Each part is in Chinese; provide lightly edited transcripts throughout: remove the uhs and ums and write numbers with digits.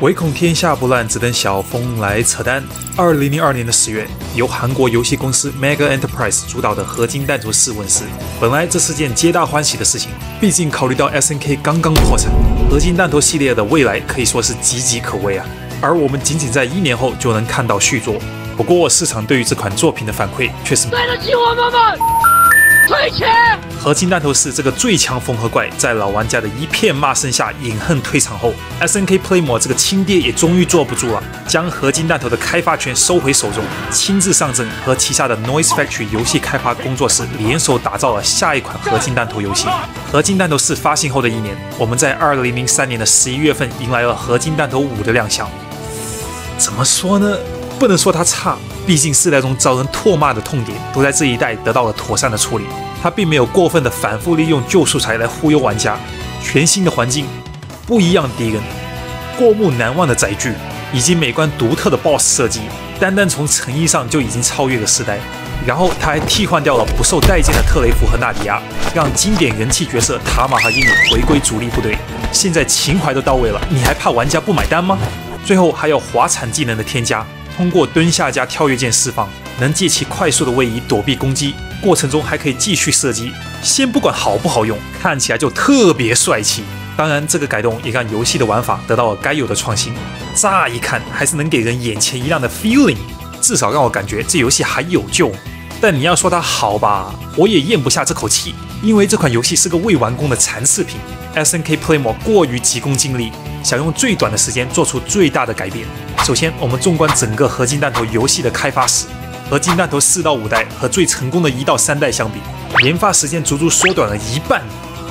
唯恐天下不乱，只等小风来扯淡。2002年的10月，由韩国游戏公司 Mega Enterprise 主导的《合金弹头4》问世。本来这是件皆大欢喜的事情，毕竟考虑到 SNK 刚刚破产，合金弹头系列的未来可以说是岌岌可危啊。而我们仅仅在1年后就能看到续作。不过市场对于这款作品的反馈却是对得起我们吗？退钱！合金弹头4这个最强缝合怪，在老玩家的一片骂声下饮恨退场后 ，SNK Playmore 这个亲爹也终于坐不住了，将合金弹头的开发权收回手中，亲自上阵，和旗下的 Noise Factory 游戏开发工作室联手打造了下一款合金弹头游戏。合金弹头4发行后的1年，我们在2003年的11月份迎来了合金弹头5的亮相。怎么说呢？不能说它差，毕竟世代中遭人唾骂的痛点都在这一代得到了妥善的处理。它并没有过分的反复利用旧素材来忽悠玩家，全新的环境，不一样的敌人，过目难忘的载具，以及美观独特的 BOSS 设计，单单从诚意上就已经超越了世代。然后他还替换掉了不受待见的特雷弗和纳迪亚，让经典人气角色塔玛和伊努回归主力部队。现在情怀都到位了，你还怕玩家不买单吗？最后还有滑铲技能的添加，通过蹲下加跳跃键释放，能借其快速的位移躲避攻击，过程中还可以继续射击。先不管好不好用，看起来就特别帅气。当然，这个改动也让游戏的玩法得到了该有的创新。乍一看还是能给人眼前一亮的 feeling， 至少让我感觉这游戏还有救。但你要说它好吧，我也咽不下这口气，因为这款游戏是个未完工的残次品。SNK Playmore 过于急功近利，想用最短的时间做出最大的改变。首先，我们纵观整个合金弹头游戏的开发史，合金弹头4到5代和最成功的1到3代相比，研发时间足足缩短了1半。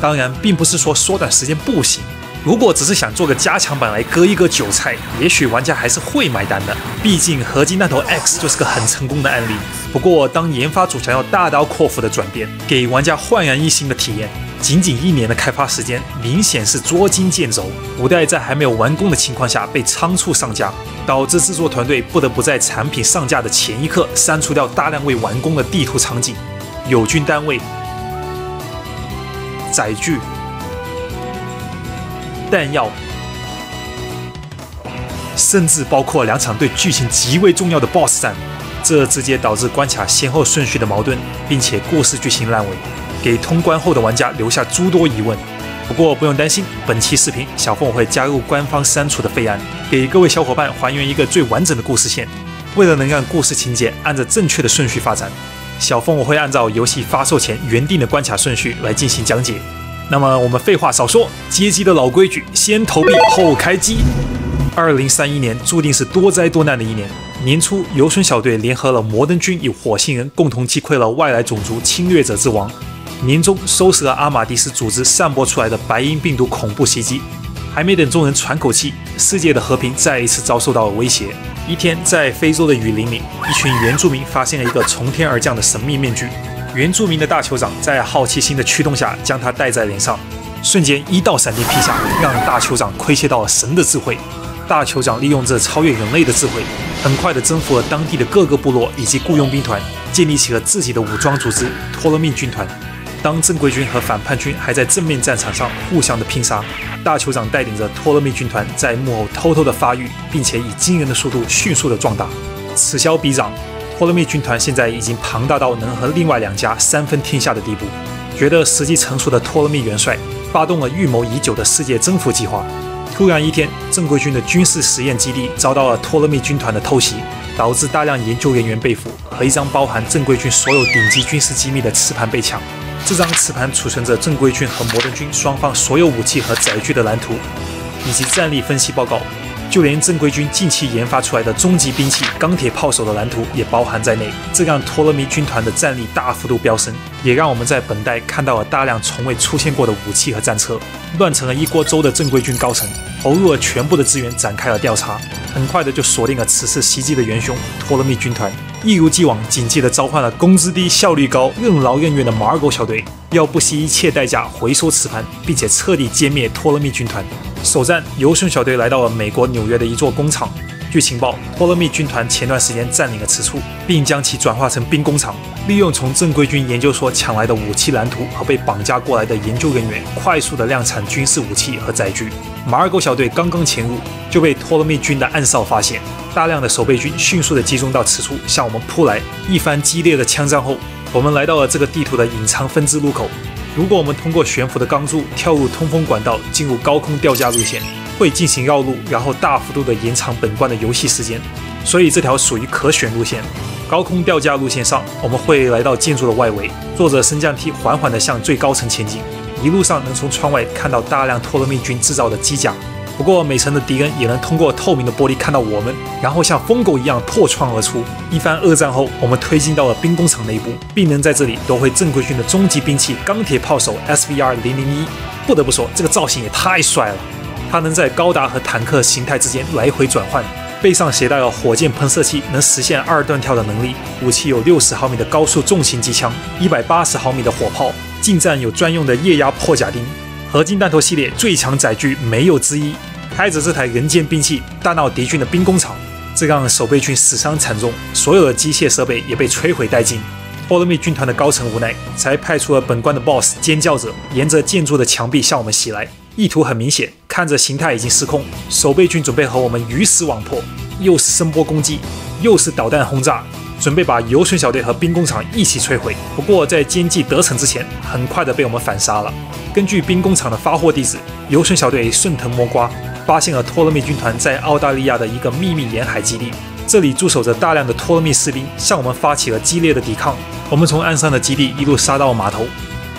当然，并不是说缩短时间不行，如果只是想做个加强版来割一割韭菜，也许玩家还是会买单的。毕竟合金弹头 X 就是个很成功的案例。不过，当研发组想要大刀阔斧的转变，给玩家焕然一新的体验，仅仅1年的开发时间，明显是捉襟见肘。5代在还没有完工的情况下被仓促上架，导致制作团队不得不在产品上架的前一刻删除掉大量未完工的地图场景、友军单位、载具、弹药，甚至包括2场对剧情极为重要的 BOSS 战。这直接导致关卡先后顺序的矛盾，并且故事剧情烂尾，给通关后的玩家留下诸多疑问。不过不用担心，本期视频小凤会加入官方删除的废案，给各位小伙伴还原一个最完整的故事线。为了能让故事情节按照正确的顺序发展，小凤我会按照游戏发售前原定的关卡顺序来进行讲解。那么我们废话少说，街机的老规矩，先投币后开机。2031年注定是多灾多难的一年。年初，游隼小队联合了摩登军与火星人，共同击溃了外来种族侵略者之王。年中，收拾了阿马迪斯组织散播出来的白银病毒恐怖袭击。还没等众人喘口气，世界的和平再一次遭受到了威胁。一天，在非洲的雨林里，一群原住民发现了一个从天而降的神秘面具。原住民的大酋长在好奇心的驱动下，将它戴在脸上，瞬间1道闪电劈下，让大酋长窥窃到了神的智慧。大酋长利用这超越人类的智慧，很快地征服了当地的各个部落以及雇佣兵团，建立起了自己的武装组织托勒密军团。当正规军和反叛军还在正面战场上互相的拼杀，大酋长带领着托勒密军团在幕后偷偷的发育，并且以惊人的速度迅速的壮大。此消彼长，托勒密军团现在已经庞大到能和另外2家3分天下的地步。觉得时机成熟的托勒密元帅发动了预谋已久的世界征服计划。突然一天，正规军的军事实验基地遭到了托勒密军团的偷袭，导致大量研究人员被俘，和一张包含正规军所有顶级军事机密的磁盘被抢。这张磁盘储存着正规军和摩登军双方所有武器和载具的蓝图，以及战力分析报告。就连正规军近期研发出来的终极兵器钢铁炮手的蓝图也包含在内，这让托勒密军团的战力大幅度飙升，也让我们在本代看到了大量从未出现过的武器和战车。乱成了一锅粥的正规军高层投入了全部的资源展开了调查，很快的就锁定了此次袭击的元凶托勒密军团。一如既往，紧接着召唤了工资低、效率高、任劳任怨的马尔狗小队，要不惜一切代价回收磁盘，并且彻底歼灭托勒密军团。首战，游隼小队来到了美国纽约的一座工厂，据情报，托勒密军团前段时间占领了此处，并将其转化成兵工厂，利用从正规军研究所抢来的武器蓝图和被绑架过来的研究人员，快速的量产军事武器和载具。马尔狗小队刚刚潜入，就被托勒密军的暗哨发现，大量的守备军迅速的集中到此处，向我们扑来。一番激烈的枪战后，我们来到了这个地图的隐藏分支路口。如果我们通过悬浮的钢柱跳入通风管道，进入高空吊架路线，会进行绕路，然后大幅度的延长本关的游戏时间，所以这条属于可选路线。高空吊架路线上，我们会来到建筑的外围，坐着升降梯缓缓地向最高层前进。一路上能从窗外看到大量托勒密军制造的机甲，不过每层的敌人也能通过透明的玻璃看到我们，然后像疯狗一样破窗而出。一番恶战后，我们推进到了兵工厂内部，并能在这里夺回正规军的终极兵器钢铁炮手 SVR-001。不得不说，这个造型也太帅了。它能在高达和坦克形态之间来回转换，背上携带了火箭喷射器，能实现2段跳的能力。武器有60毫米的高速重型机枪，180毫米的火炮，近战有专用的液压破甲钉。合金弹头系列最强载具没有之一。开着这台人间兵器，大闹敌军的兵工厂，这让守备军死伤惨重，所有的机械设备也被摧毁殆尽。托勒密军团的高层无奈，才派出了本关的 BOSS 尖叫者，沿着建筑的墙壁向我们袭来。意图很明显，看着形态已经失控，守备军准备和我们鱼死网破，又是声波攻击，又是导弹轰炸，准备把游隼小队和兵工厂一起摧毁。不过在奸计得逞之前，很快的被我们反杀了。根据兵工厂的发货地址，游隼小队顺藤摸瓜，发现了托勒密军团在澳大利亚的一个秘密沿海基地，这里驻守着大量的托勒密士兵，向我们发起了激烈的抵抗。我们从岸上的基地一路杀到码头，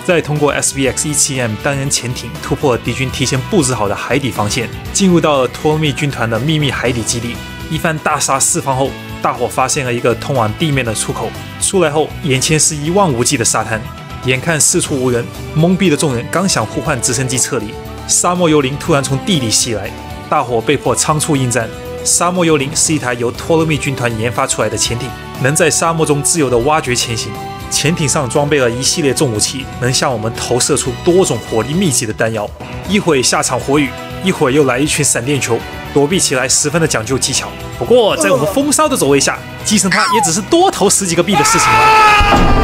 再通过 SVX-17M 单人潜艇突破了敌军提前布置好的海底防线，进入到了托勒密军团的秘密海底基地。一番大杀四方后，大伙发现了一个通往地面的出口。出来后，眼前是一望无际的沙滩，眼看四处无人，懵逼的众人刚想呼唤直升机撤离，沙漠幽灵突然从地里袭来，大伙被迫仓促应战。沙漠幽灵是一台由托勒密军团研发出来的潜艇，能在沙漠中自由地挖掘前行。潜艇上装备了一系列重武器，能向我们投射出多种火力密集的弹药。一会下场火雨，一会又来一群闪电球，躲避起来十分的讲究技巧。不过在我们风骚的走位下，击沉它也只是多投10几个币的事情了。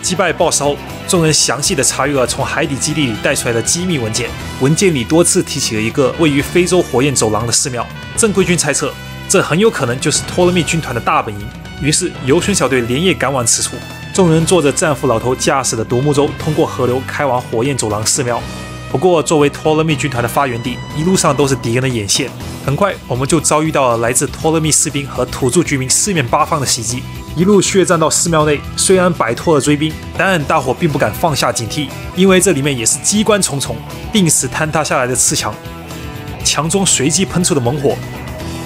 击败 BOSS 后，众人详细的查阅了从海底基地里带出来的机密文件，文件里多次提起了一个位于非洲火焰走廊的寺庙。正规军猜测，这很有可能就是托勒密军团的大本营。于是游隼小队连夜赶往此处，众人坐着战斧老头驾驶的独木舟，通过河流开往火焰走廊寺庙。不过作为托勒密军团的发源地，一路上都是敌人的眼线。很快我们就遭遇到了来自托勒密士兵和土著居民四面八方的袭击，一路血战到寺庙内。虽然摆脱了追兵，但大伙并不敢放下警惕，因为这里面也是机关重重，定时坍塌下来的刺墙，墙中随机喷出的猛火，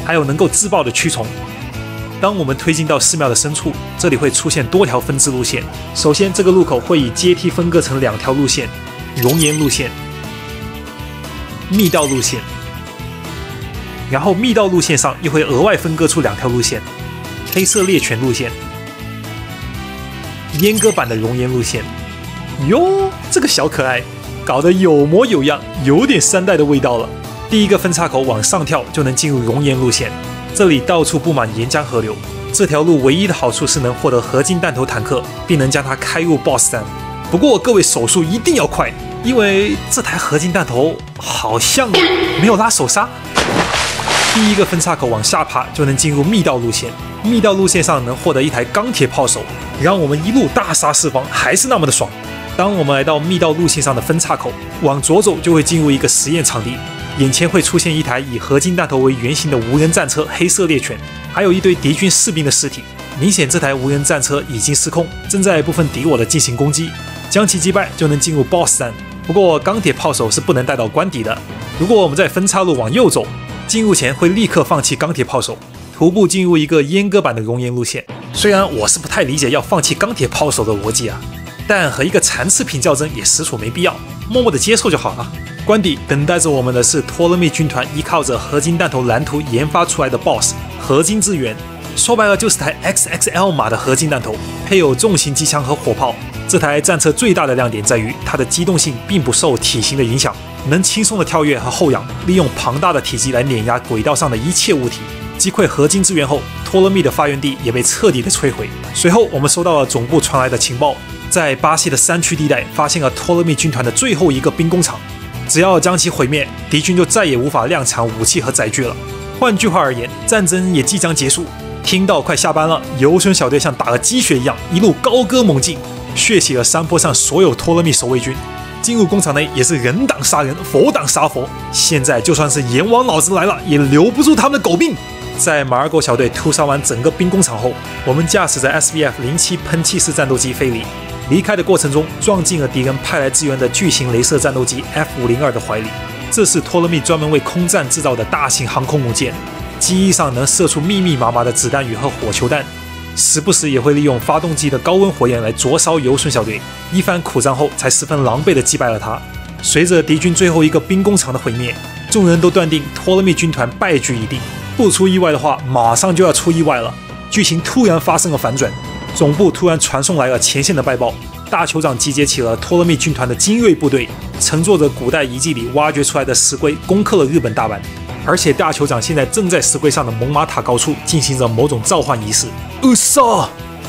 还有能够自爆的蛆虫。当我们推进到寺庙的深处，这里会出现多条分支路线。首先，这个路口会以阶梯分割成2条路线：熔岩路线、密道路线。然后密道路线上又会额外分割出2条路线：黑色猎犬路线、阉割版的熔岩路线。哟，这个小可爱搞得有模有样，有点3代的味道了。第一个分岔口往上跳就能进入熔岩路线。这里到处布满岩浆河流，这条路唯一的好处是能获得合金弹头坦克，并能将它开入 BOSS 战。不过各位手速一定要快，因为这台合金弹头好像没有拉手刹。第一个分岔口往下爬就能进入密道路线，密道路线上能获得一台钢铁炮手，让我们一路大杀四方，还是那么的爽。当我们来到密道路线上的分岔口，往左走就会进入一个实验场地。眼前会出现一台以合金弹头为原型的无人战车黑色猎犬，还有一堆敌军士兵的尸体。明显这台无人战车已经失控，正在部分敌我的进行攻击，将其击败就能进入 BOSS 战。不过钢铁炮手是不能带到官邸的。如果我们在分岔路往右走，进入前会立刻放弃钢铁炮手，徒步进入一个阉割版的熔岩路线。虽然我是不太理解要放弃钢铁炮手的逻辑啊，但和一个残次品较真也实属没必要，默默的接受就好了。官邸等待着我们的是托勒密军团依靠着合金弹头蓝图研发出来的 BOSS 合金之源，说白了就是台 XXL 码的合金弹头，配有重型机枪和火炮。这台战车最大的亮点在于它的机动性并不受体型的影响，能轻松的跳跃和后仰，利用庞大的体积来碾压轨道上的一切物体。击溃合金资源后，托勒密的发源地也被彻底的摧毁。随后，我们收到了总部传来的情报，在巴西的山区地带发现了托勒密军团的最后一个兵工厂，只要将其毁灭，敌军就再也无法量产武器和载具了。换句话而言，战争也即将结束。听到快下班了，游隼小队像打了鸡血一样，一路高歌猛进，血洗了山坡上所有托勒密守卫军。进入工厂内也是人挡杀人，佛挡杀佛。现在就算是阎王老子来了，也留不住他们的狗命。在马尔狗小队屠杀完整个兵工厂后，我们驾驶着 SBF-07喷气式战斗机飞离开的过程中，撞进了敌人派来支援的巨型雷射战斗机 F-502 的怀里。这是托勒密专门为空战制造的大型航空母舰，机翼上能射出密密麻麻的子弹雨和火球弹，时不时也会利用发动机的高温火焰来灼烧游隼小队。一番苦战后，才十分狼狈地击败了他。随着敌军最后一个兵工厂的毁灭，众人都断定托勒密军团败局已定。不出意外的话，马上就要出意外了。剧情突然发生了反转，总部突然传送来了前线的败报，大酋长集结起了托勒密军团的精锐部队，乘坐着古代遗迹里挖掘出来的石龟，攻克了日本大阪。而且大酋长现在正在石龟上的蒙马塔高处进行着某种召唤仪式。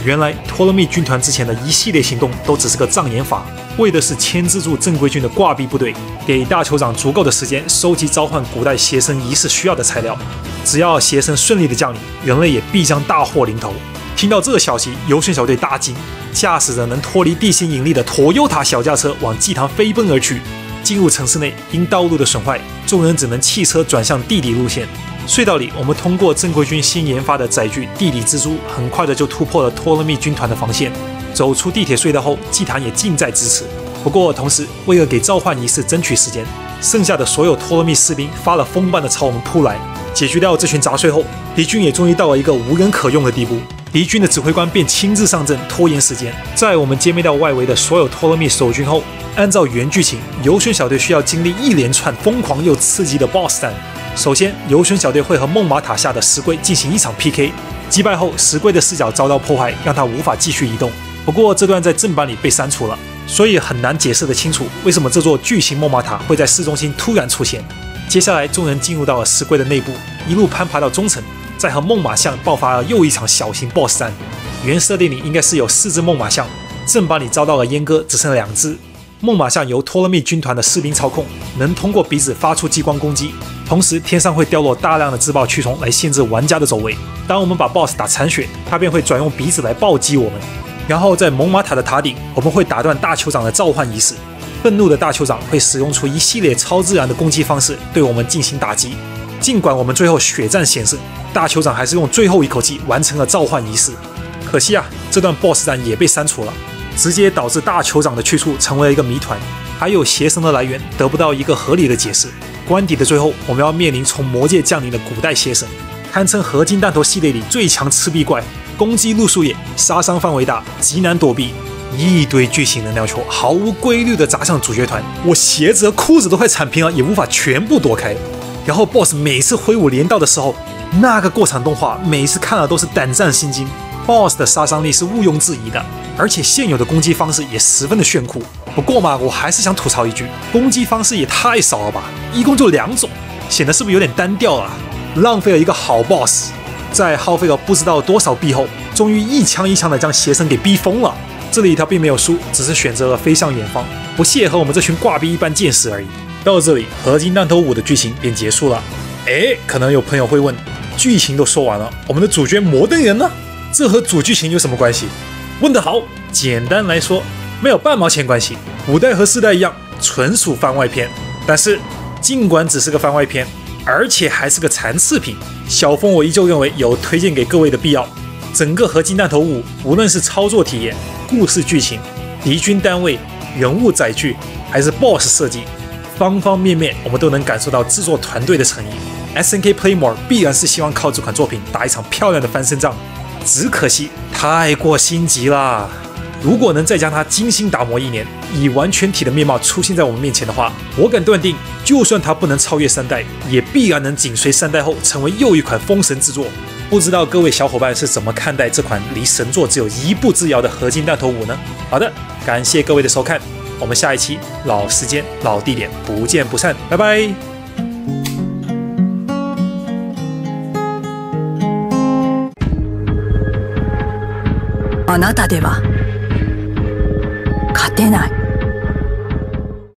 原来托勒密军团之前的一系列行动都只是个障眼法，为的是牵制住正规军的挂壁部队，给大酋长足够的时间收集召唤古代邪神仪式需要的材料。只要邪神顺利的降临，人类也必将大祸临头。听到这个消息，游隼小队大惊，驾驶着能脱离地心引力的Toyota小轿车往祭坛飞奔而去。进入城市内，因道路的损坏，众人只能弃车转向地底路线。隧道里，我们通过正规军新研发的载具地底蜘蛛，很快的就突破了托勒密军团的防线。走出地铁隧道后，祭坛也近在咫尺。不过同时，为了给召唤仪式争取时间，剩下的所有托勒密士兵发了疯般的朝我们扑来。解决掉这群杂碎后，敌军也终于到了一个无人可用的地步。敌军的指挥官便亲自上阵，拖延时间。在我们歼灭掉外围的所有托勒密守军后，按照原剧情，游隼小队需要经历一连串疯狂又刺激的 BOSS 战。首先，游隼小队会和梦马塔下的石龟进行一场 PK， 击败后，石龟的视角遭到破坏，让它无法继续移动。不过这段在正版里被删除了，所以很难解释得清楚为什么这座巨型梦马塔会在市中心突然出现。接下来，众人进入到了石龟的内部，一路攀爬到中层，再和梦马象爆发了又一场小型 BOSS 战。原设定里应该是有4只梦马象，正版里遭到了阉割，只剩2只。梦马象由托勒密军团的士兵操控，能通过鼻子发出激光攻击，同时天上会掉落大量的自爆蛆虫来限制玩家的走位。当我们把 BOSS 打残血，他便会转用鼻子来暴击我们。然后在蒙马塔的塔顶，我们会打断大酋长的召唤仪式。愤怒的大酋长会使用出一系列超自然的攻击方式对我们进行打击。尽管我们最后血战险胜，大酋长还是用最后一口气完成了召唤仪式。可惜啊，这段 BOSS 战也被删除了，直接导致大酋长的去处成为了一个谜团，还有邪神的来源得不到一个合理的解释。关底的最后，我们要面临从魔界降临的古代邪神，堪称合金弹头系列里最强赤壁怪，攻击路数野，杀伤范围大，极难躲避。一堆巨型能量球毫无规律地砸向主角团，我鞋子和裤子都快铲平了，也无法全部躲开。然后 BOSS 每次挥舞镰刀的时候，那个过场动画每次看了都是胆战心惊。BOSS 的杀伤力是毋庸置疑的，而且现有的攻击方式也十分的炫酷。不过嘛，我还是想吐槽一句，攻击方式也太少了吧，一共就2种，显得是不是有点单调了？浪费了一个好 BOSS。在耗费了不知道多少币后，终于一枪一枪的将邪神给逼疯了。这里他并没有输，只是选择了飞向远方，不屑和我们这群挂逼一般见识而已。到这里，合金弹头5的剧情便结束了。可能有朋友会问，剧情都说完了，我们的主角摩登人呢？这和主剧情有什么关系？问得好，简单来说，没有半毛钱关系。5代和4代一样，纯属番外篇。但是，尽管只是个番外篇，而且还是个残次品，小峰我依旧认为有推荐给各位的必要。整个合金弹头5，无论是操作体验、故事剧情、敌军单位、人物载具，还是 BOSS 设计，方方面面我们都能感受到制作团队的诚意。SNK Playmore 必然是希望靠这款作品打一场漂亮的翻身仗，只可惜太过心急啦。如果能再将它精心打磨1年，以完全体的面貌出现在我们面前的话，我敢断定，就算它不能超越3代，也必然能紧随3代后成为又一款封神之作。不知道各位小伙伴是怎么看待这款离神作只有1步之遥的合金弹头5呢？好的，感谢各位的收看，我们下一期老时间、老地点不见不散，拜拜。あなたでは勝てない。